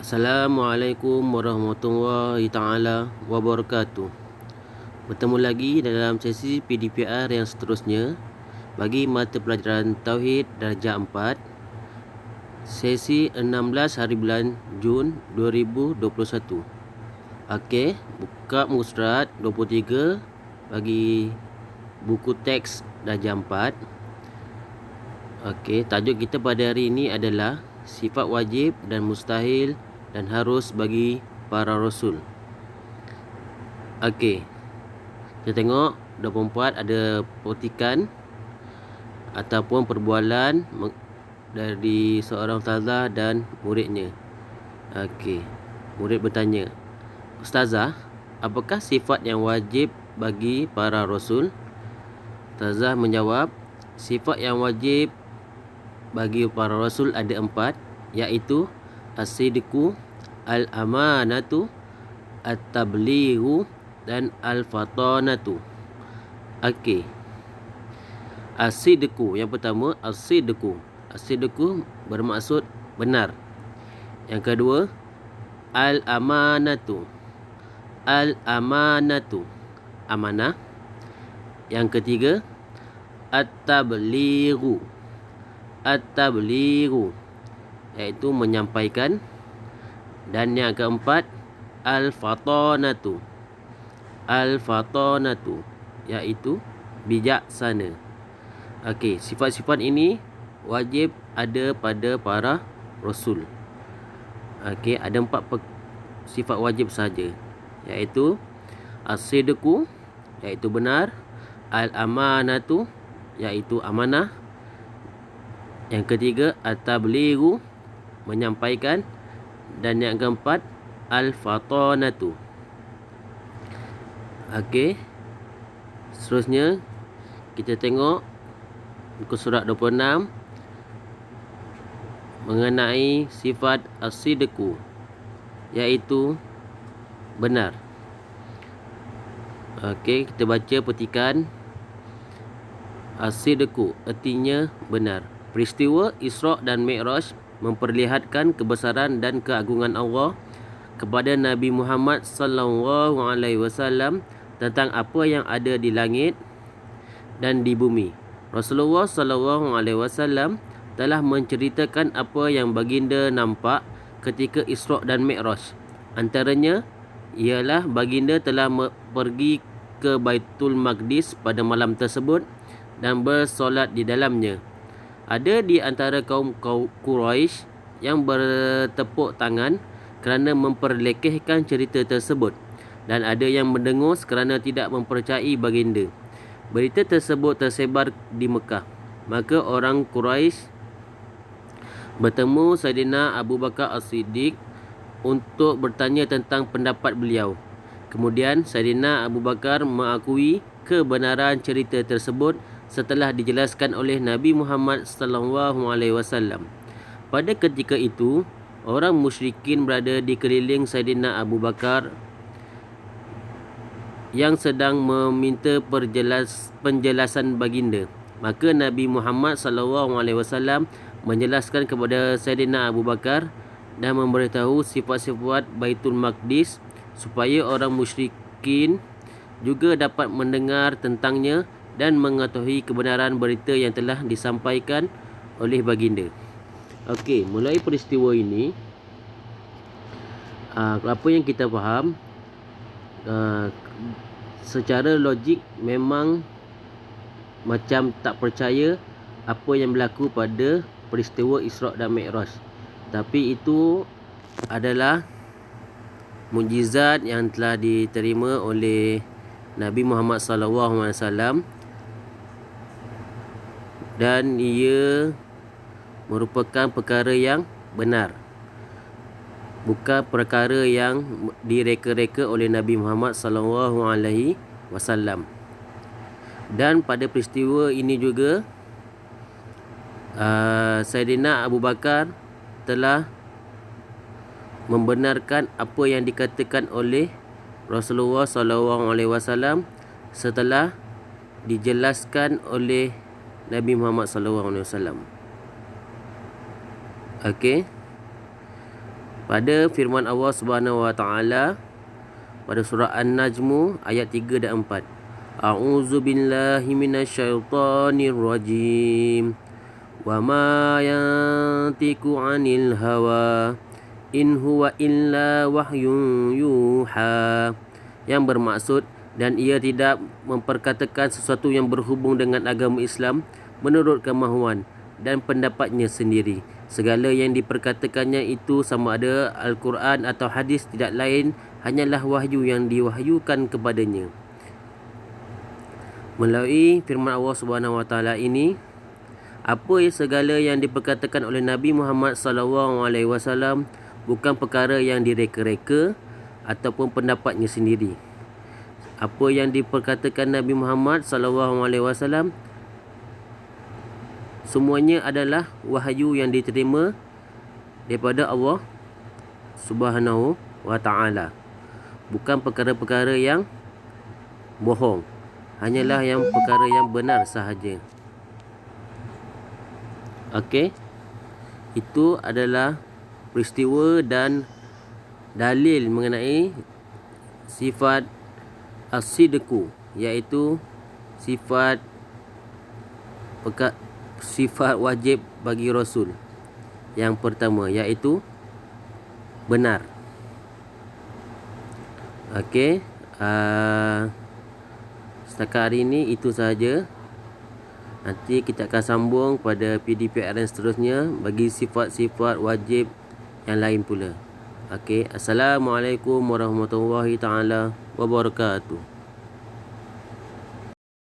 Assalamualaikum warahmatullahi taala wabarakatuh. Bertemu lagi dalam sesi PDPR yang seterusnya bagi mata pelajaran Tauhid darjah 4, sesi 16 hari bulan Jun 2021. Okey, buka muka surat 23 bagi buku teks darjah 4. Okey, tajuk kita pada hari ini adalah sifat wajib dan mustahil dan harus bagi para rasul. Okey, kita tengok 24 ada petikan ataupun perbualan dari seorang ustazah dan muridnya. Okey, murid bertanya, "Ustazah, apakah sifat yang wajib bagi para rasul?" Ustazah menjawab, sifat yang wajib bagi para rasul ada 4, iaitu as-sidqu, al-amanatu, at-tablighu dan al-fatanatu. Okey. As-sidqu, yang pertama as-sidqu. As-sidqu bermaksud benar. Yang kedua al-amanatu. Al-amanatu, amanah. Yang ketiga at-tablighu. At-tablighu, iaitu menyampaikan. Dan yang keempat al-fatanatu. Al-fatanatu, iaitu bijaksana. Okey, sifat-sifat ini wajib ada pada para rasul. Okey, ada 4 sifat wajib saja, iaitu as-sidqu, iaitu benar, al-amanatu, iaitu amanah. Yang ketiga at-tablighu, menyampaikan. Dan yang keempat al-fatanatu. Okey. Seterusnya kita tengok muka surat 26 mengenai sifat as-sidqu, iaitu benar. Okey, kita baca petikan. As-sidqu artinya benar. Peristiwa Isra' dan Mi'raj memperlihatkan kebesaran dan keagungan Allah kepada Nabi Muhammad sallallahu alaihi wasallam tentang apa yang ada di langit dan di bumi. Rasulullah sallallahu alaihi wasallam telah menceritakan apa yang baginda nampak ketika Isra' dan Mi'raj. Antaranya ialah baginda telah pergi ke Baitul Maqdis pada malam tersebut dan bersolat di dalamnya. Ada di antara kaum Quraisy yang bertepuk tangan kerana memperlekehkan cerita tersebut, dan ada yang mendengus kerana tidak mempercayai baginda. Berita tersebut tersebar di Mekah. Maka orang Quraisy bertemu Saidina Abu Bakar As-Siddiq untuk bertanya tentang pendapat beliau. Kemudian Saidina Abu Bakar mengakui kebenaran cerita tersebut setelah dijelaskan oleh Nabi Muhammad sallallahu alaihi wasallam. Pada ketika itu, orang musyrikin berada di keliling Saidina Abu Bakar yang sedang meminta penjelasan baginda. Maka Nabi Muhammad sallallahu alaihi wasallam menjelaskan kepada Saidina Abu Bakar dan memberitahu sifat-sifat Baitul Maqdis supaya orang musyrikin juga dapat mendengar tentangnya dan mengetahui kebenaran berita yang telah disampaikan oleh baginda. Okey, mulai peristiwa ini, apa yang kita faham, secara logik memang macam tak percaya apa yang berlaku pada peristiwa Isra' dan Mi'raj. Tapi itu adalah mukjizat yang telah diterima oleh Nabi Muhammad sallallahu alaihi wasallam, dan ia merupakan perkara yang benar, bukan perkara yang direka-reka oleh Nabi Muhammad sallallahu alaihi wasallam. Dan pada peristiwa ini juga Saidina Abu Bakar telah membenarkan apa yang dikatakan oleh Rasulullah sallallahu alaihi wasallam setelah dijelaskan oleh Nabi Muhammad sallallahu alaihi wasallam. Okey. pada firman Allah Subhanahu wa taala pada surah An-Najm ayat 3 dan 4. A'udzu billahi minasyaitonir rajim. Wa ma yantiqu 'anil hawa in huwa illa wahyun yuha. Yang bermaksud, dan ia tidak memperkatakan sesuatu yang berhubung dengan agama Islam menurut kemahuan dan pendapatnya sendiri. Segala yang diperkatakannya itu, sama ada Al-Quran atau hadis, tidak lain hanyalah wahyu yang diwahyukan kepadanya. Melalui firman Allah Subhanahu wa taala ini, apa segala yang diperkatakan oleh Nabi Muhammad SAW bukan perkara yang direka-reka ataupun pendapatnya sendiri. Apa yang diperkatakan Nabi Muhammad SAW semuanya adalah wahyu yang diterima daripada Allah Subhanahu wa taala. Bukan perkara-perkara yang bohong, hanyalah yang perkara yang benar sahaja. Okey. Itu adalah peristiwa dan dalil mengenai sifat as-sidqu, iaitu sifat wajib bagi Rasul. Yang pertama iaitu benar. Okey. Setakat hari ini itu sahaja. Nanti kita akan sambung pada PDPRN seterusnya bagi sifat-sifat wajib yang lain pula. Okey. Assalamualaikum warahmatullahi taala wabarakatuh.